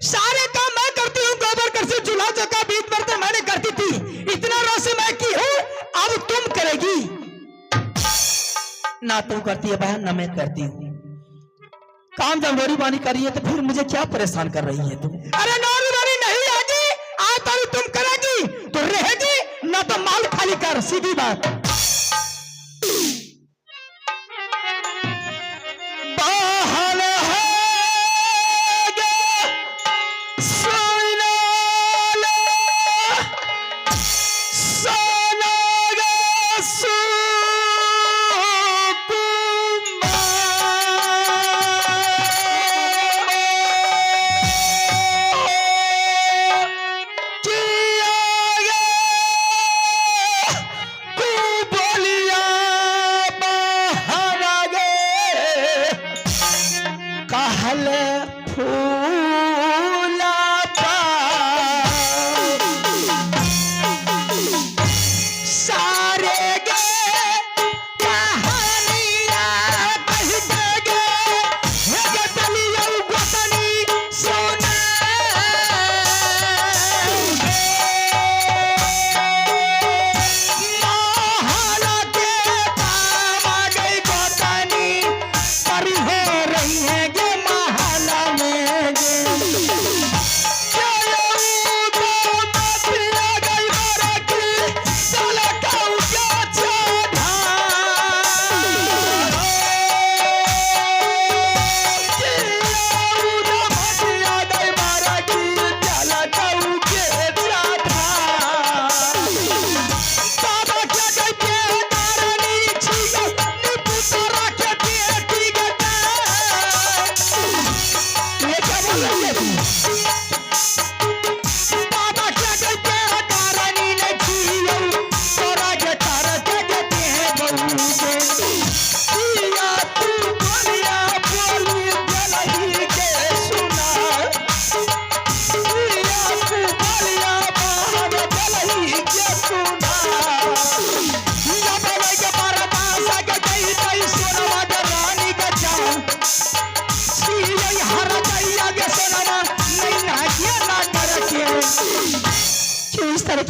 सारे काम मैं करती हूँ, गोबर कर से चूल्हा चौका बीत बर्तन मैंने करती थी, इतना रोसे मैं की हूँ, अब तुम करेगी? ना तू करती है बहन ना मैं करती हूँ। काम जब रोरी पानी कर रही है तो फिर मुझे क्या परेशान कर रही है तुम? अरे नौरी रोरी नहीं आगी, आज तो तुम करेगी तो रहेगी, ना तो माल खाली कर, सीधी बात।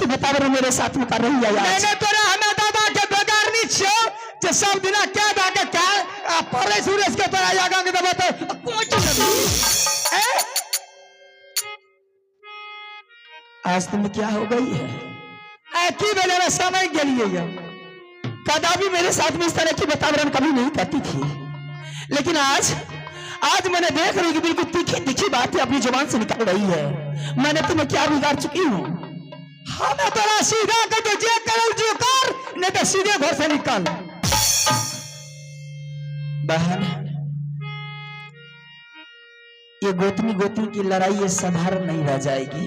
वातावरण मेरे साथ में कर रही है यार। मैंने तोरा हमें दादा के बेकार नहीं छो जे सब दिना क्या दाके क्या परे सूरज के तोरा यागा के दबा तो कोच ए आज तुम क्या हो गई है? ए की बेले में समय गेलिए ये कदापि मेरे साथ में इस तरह की वातावरण कभी नहीं करती थी, लेकिन आज मैंने देख रही कि बिल्कुल तीखी तीखी बातें अपनी जुबान से निकल रही है। मैंने तुम्हें क्या बिगाड़ चुकी हूँ? हमें तोरा सीधा कर दो, जे कर जो कर, नहीं तो सीधे घर से निकल। बहन ये गोतनी की लड़ाई ये साधारण नहीं रह जाएगी।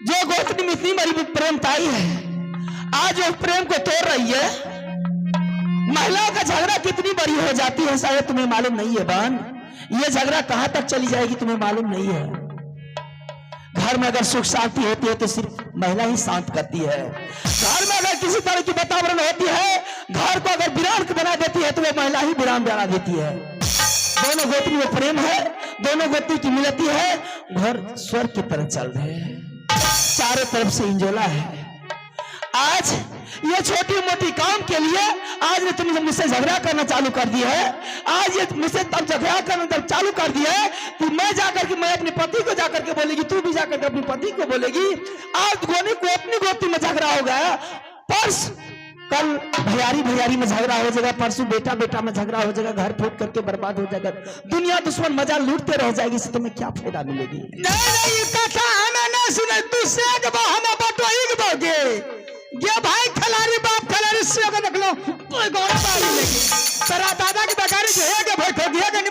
जो गोतनी में इतनी बड़ी प्रेम पाई है, आज वो प्रेम को तोड़ रही है। महिलाओं का झगड़ा कितनी बड़ी हो जाती है शायद तुम्हें मालूम नहीं है बहन। ये झगड़ा कहां तक चली जाएगी तुम्हें मालूम नहीं है। घर में अगर सुख शांति होती है तो सिर्फ महिला ही शांत करती है। घर में अगर किसी तरह की वातावरण होती है, घर को अगर वीरान बना देती है तो वो महिला ही वीरान बना देती है। दोनों गोतनी में प्रेम है, दोनों गोतनी की मिलती है, घर स्वर्ग की तरफ चल रहे हैं, चारों तरफ से इंजोला है। आज ये छोटी मोटी काम के लिए आज ने तुमने मुझसे झगड़ा करना चालू कर दिया है। आज ये मुझसे तब झगड़ा करना तब चालू कर दिया है कि मैं जाकर के मैं अपने पति को जाकर के बोलेगी, तू भी जाकर के अपने पति को बोलेगी। आज गोनी को अपनी गोती में झगड़ा हो गया, परस कल भैयारी में झगड़ा हो जाएगा, परसों बेटा में झगड़ा हो जाएगा, घर फूट करके बर्बाद हो जाएगा, दुनिया दुश्मन मजा लूटते रह जाएगी। इससे तुम्हें क्या फायदा मिलेगी? नहीं कथा हमें ना सुने, तू से हम बटोगे ये भाई खिलाड़ी बाप खिलाड़ी से अगर निकलो कोई गौरव नहीं लेगी। तेरा दादा की बेकारी जो है कि भाई खो गया कि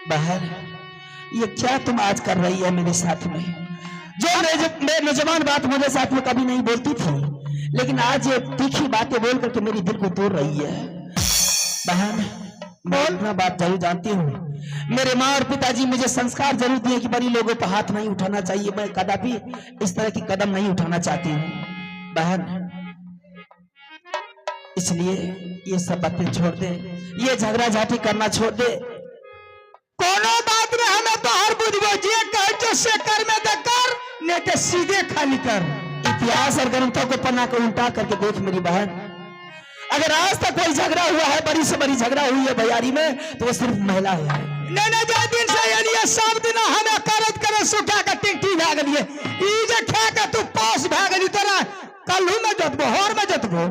बहन ये क्या तुम आज कर रही है मेरे साथ में? जो मैं नौजवान बात मेरे साथ में कभी नहीं बोलती थी, लेकिन आज ये तीखी बातें बोल करके मेरी दिल को तोड़ रही है। बहन बोलना बात जरूर जानती हूँ, मेरे माँ और पिताजी मुझे संस्कार जरूर दिए कि बड़ी लोगों पर हाथ नहीं उठाना चाहिए। मैं कदापि इस तरह की कदम नहीं उठाना चाहती हूँ। बहन इसलिए ये सब बातें छोड़ दे, ये झगड़ा झाटी करना छोड़ दे। कोनो बात में हमें तो हर बुझबो जे कह जो से कर में दे कर, नहीं तो सीधे खाली कर। इतिहास और ग्रंथों को पन्ना को उल्टा करके देख मेरी बहन, अगर आज तक कोई झगड़ा हुआ है, बड़ी से बड़ी झगड़ा हुई है भैयारी में, तो वो सिर्फ महिला हुआ है। नहीं जे दिन से एलिए सब दिन हमें करत करे सुखा के टिकटी भा गेलिए, ई जे खा के तू पास भा गेली तोरा कल्हू में जतबो होर में जतबो।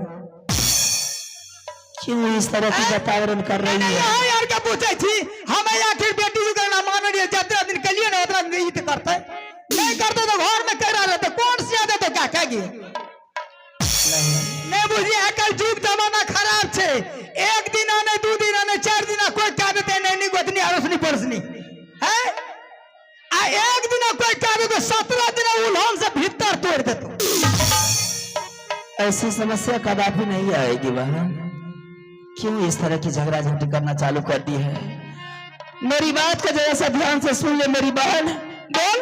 क्यों इस तरह की वातावरण कर रही है? नहीं यार क्या पूछे थी हमें, आखिर बेटी को करना मान रही है, जितना दिन के लिए ना उतना दिन तो करते नहीं करते तो घर में कह रहा तो कौन सी आदत है क्या कहेगी? नहीं बुझिए आजकल जुग जमाना खराब छे, एक दिन आने दो दिन आने चार दिन कोई कह देते नहीं गोतनी अरसनी परसनी है, आ एक दिन कोई कह दे तो 17 दिन उल्हान से भीतर तोड़ देते। ऐसी समस्या कदापि नहीं आएगी बहन। क्यों इस तरह की झगड़ा झाटी करना चालू कर दी है? मेरी बात का जरा सा ध्यान से सुन ले मेरी बहन। बोल।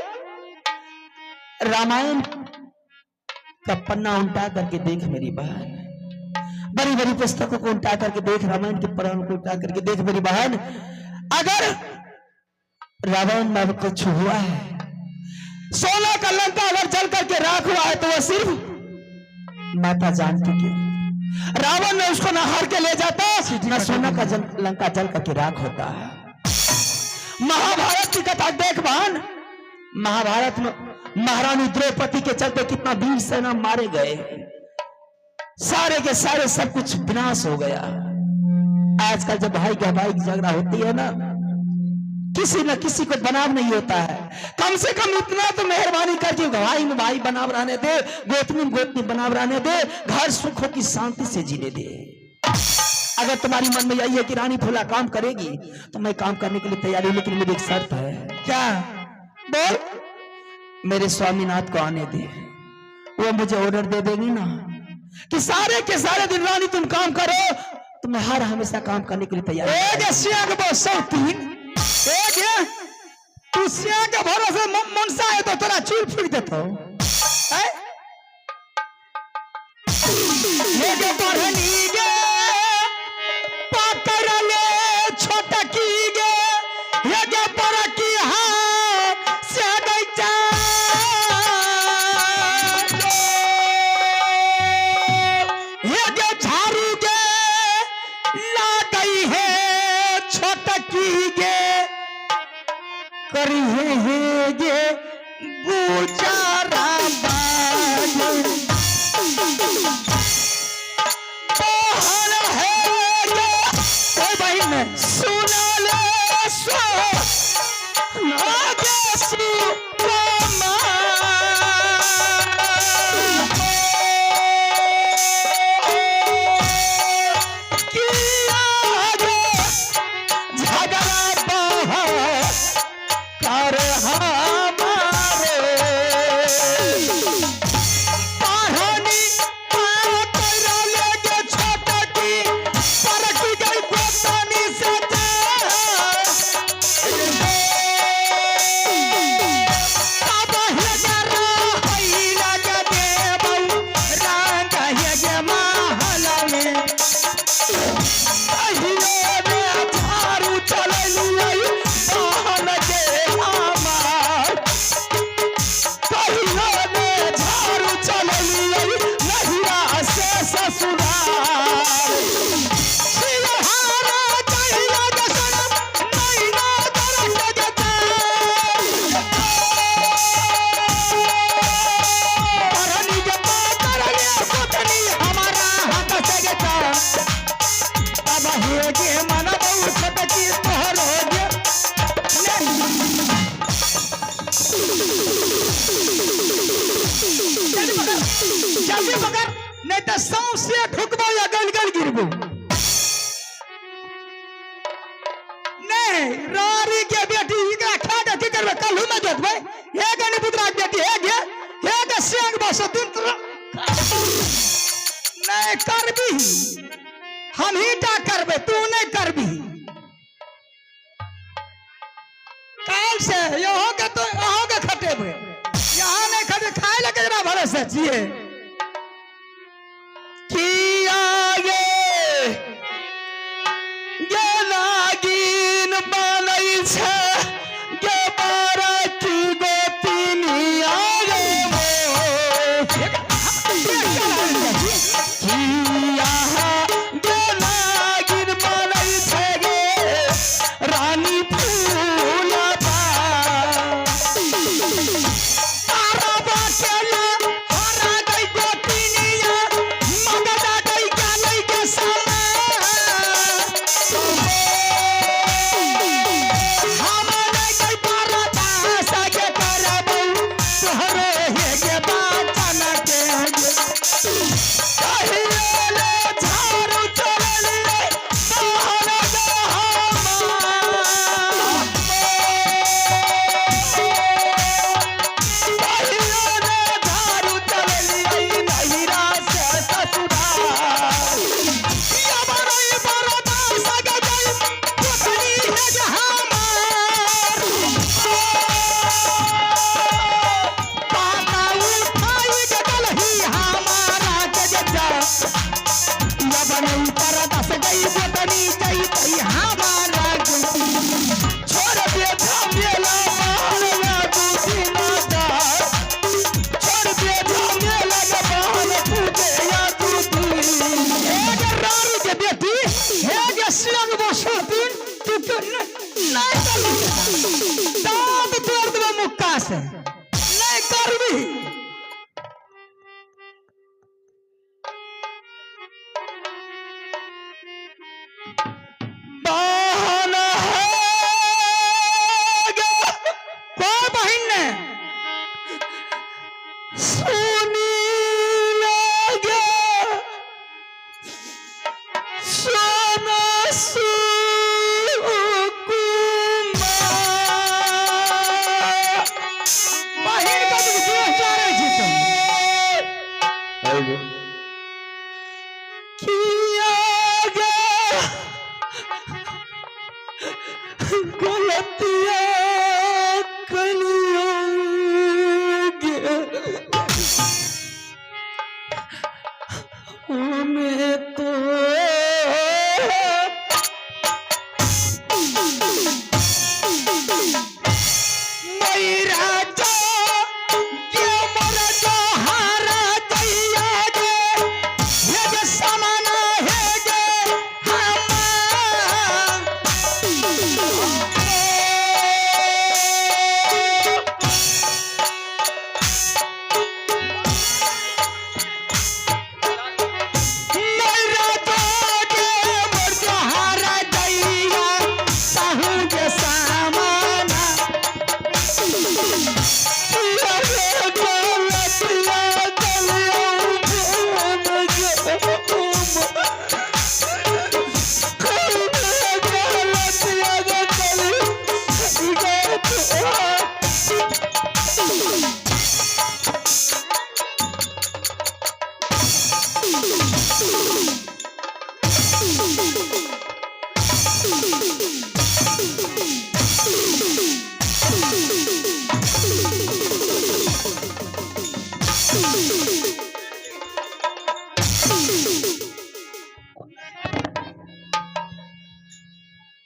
रामायण का पन्ना उल्टा करके देख मेरी बहन, बड़ी बड़ी पुस्तकों को उल्टा करके देख, रामायण के पन्ना को उल्टा करके देख मेरी बहन। अगर रावण में कुछ हुआ है, 16 का लंका अगर जल करके राख हुआ है, तो वह सिर्फ माता जानकी की। रावण ने उसको ना हार के ले जाता, ना सोना का लंका जल करके राख होता है। महाभारत की कथा देख बहन, महाभारत में महारानी द्रौपदी के चलते कितना वीर सेना मारे गए, सारे के सारे सब कुछ विनाश हो गया। आजकल जब भाई का भाई की झगड़ा होती है ना, किसी न किसी को बनाव नहीं होता है। कम से कम इतना तो मेहरबानी करके भाई में भाई बनाव रहने दे, गोतनी में गोतनी बनाव रहने दे, घर सुखों की शांति से जीने दे। अगर तुम्हारी मन में यही है कि रानी फूला काम करेगी, तो मैं काम करने के लिए तैयार हूं, लेकिन मेरी एक शर्त है। क्या? बोल। मेरे स्वामीनाथ को आने दे, वो मुझे ऑर्डर दे देंगी ना कि सारे के सारे दिन रानी तुम काम करो, तो मैं हर हमेशा काम करने के लिए तैयार हूं। तू सिया के भरोसे मनसा है तो तोरा चूल फूट देता ये पढ़नी गे पकड़ ले छोटकी गे, ये पर की हाँ से गईचा ये झाड़ू गे ला गई है छोटकी गे, करी है गे गुजारा सुना ले सो जल्दी पकड़, नहीं तो सौंसे ठुकबो या गल गल गिरबो। नहीं रारी के बेटी इकरा खा के की करबे, कल्हू में जोतबे। हे गनी पुत्रा के बेटी हे गे, हे के सिंग बस दिन नहीं करबी, हम ही टा करबे, तू नहीं करबी। काल से यहाँ के तो यहाँ के खटेबे, यहाँ नहीं खटे खाए लगे जरा भरोसे जिए किया ये तू क्यों नहीं कर दांत तोड़ देबो मुक्का से नहीं करबी बहाना है कोई बहन ने सुनी लगे सोना बहन का तू क्यों चारे छी तुम किया गया गलतियां कलियोगे हमें तो मेरा जो ये मोरा जो हारा दैया गे ये जो समाना है गे मेरा जो ये मोर जो हारा दैया साहू के समाना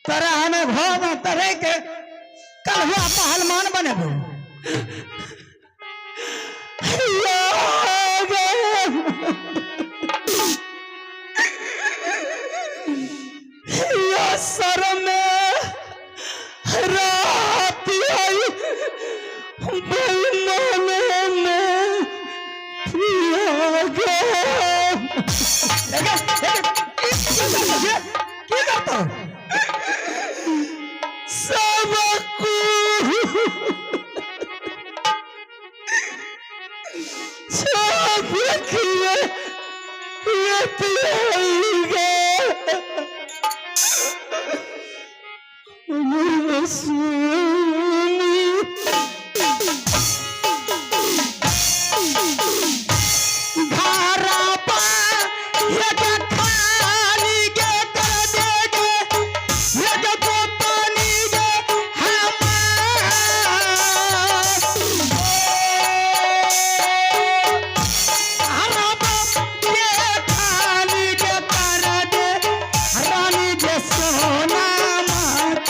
तरह हमें भोग तरह के कल हुआ पहलवान बनेबो या सर में रात आई बेईमाने में पिया गया की करता सबको सब रखिए ये पिलाएगा धारा पा ये जो खाली गे कर देगे ये जो पानी गे धारा पा ये खाली गे कर दे रानी जे सोना मात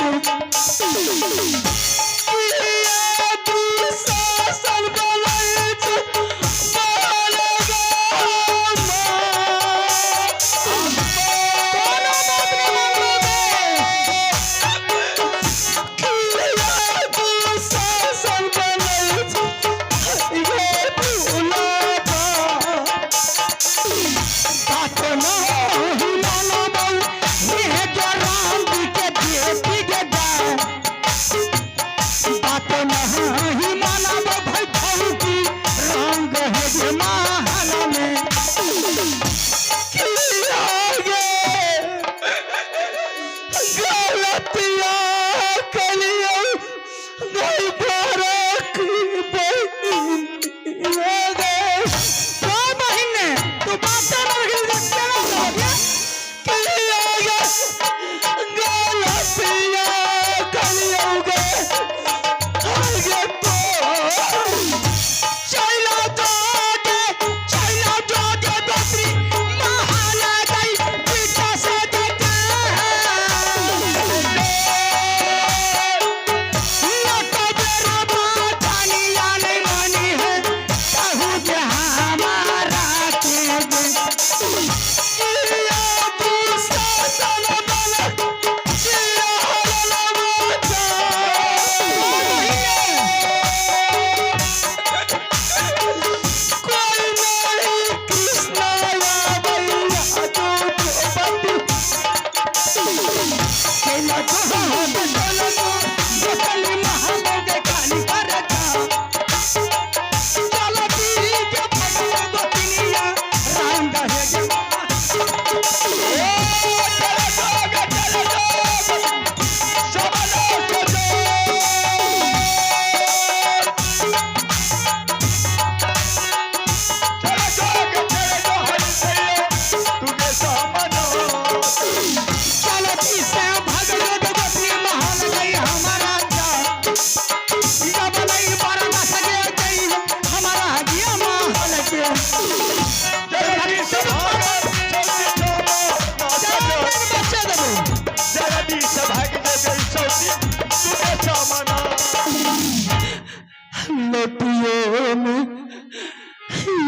लटियों में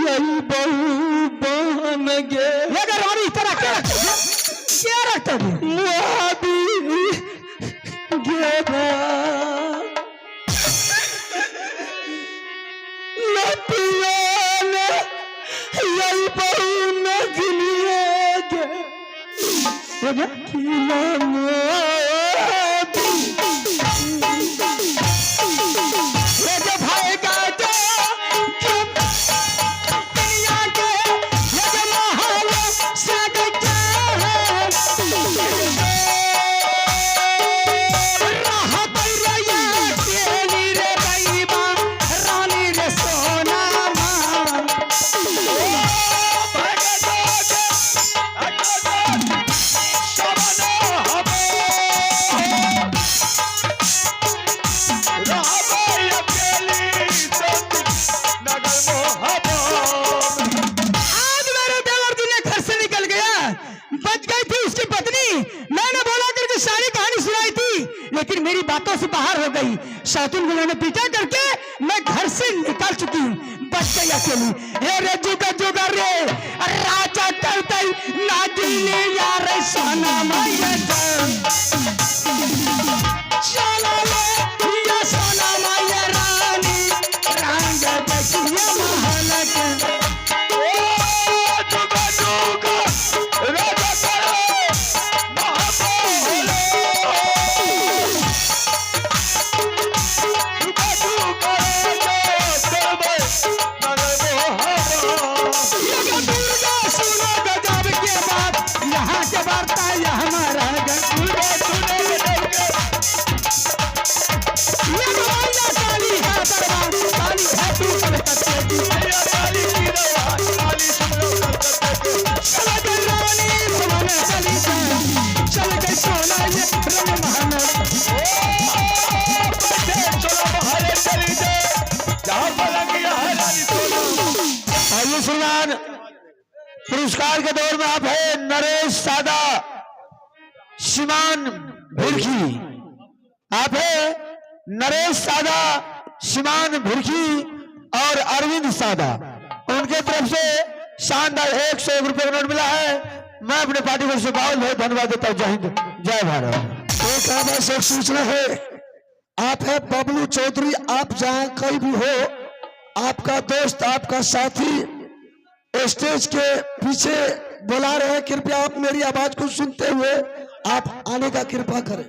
यही बहू बन गे लगा रानी तेरा क्या रखता है मुआदी गेबा लटियों में यही बहू न गिलियोगे किला लेकिन मेरी बातों से बाहर हो गई। शातुन गुलों ने पीछा करके मैं घर से निकाल चुकी हूँ, बच गई अकेली। हे रे जुगा जुगा रे राजा करते नागिनी यार सोना मैया चलो ले या सोना मैया रानी रंग देखिए महल के मुसलमान पुरस्कार के दौर में आप है नरेश सादा, श्रीमान भिरखी। आप है नरेश सादा, श्रीमान भिरखी और अरविंद सादा। उनके तरफ से शानदार 101 रुपए का नोट मिला है। मैं अपने पार्टी को से बहुत बहुत धन्यवाद देता हूँ। जय हिंद जय भारत। एक आवश्यक सूचना है, आप है बबलू चौधरी, आप जहाँ कहीं भी हो, आपका दोस्त आपका साथी स्टेज के पीछे बुला रहे हैं, कृपया आप मेरी आवाज को सुनते हुए आप आने का कृपा करें।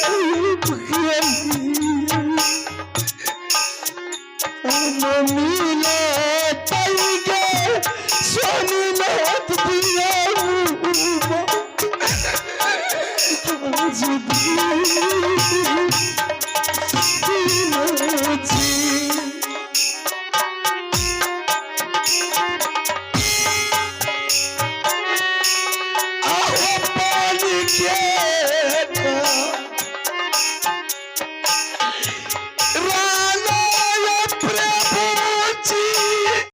मुखिया जी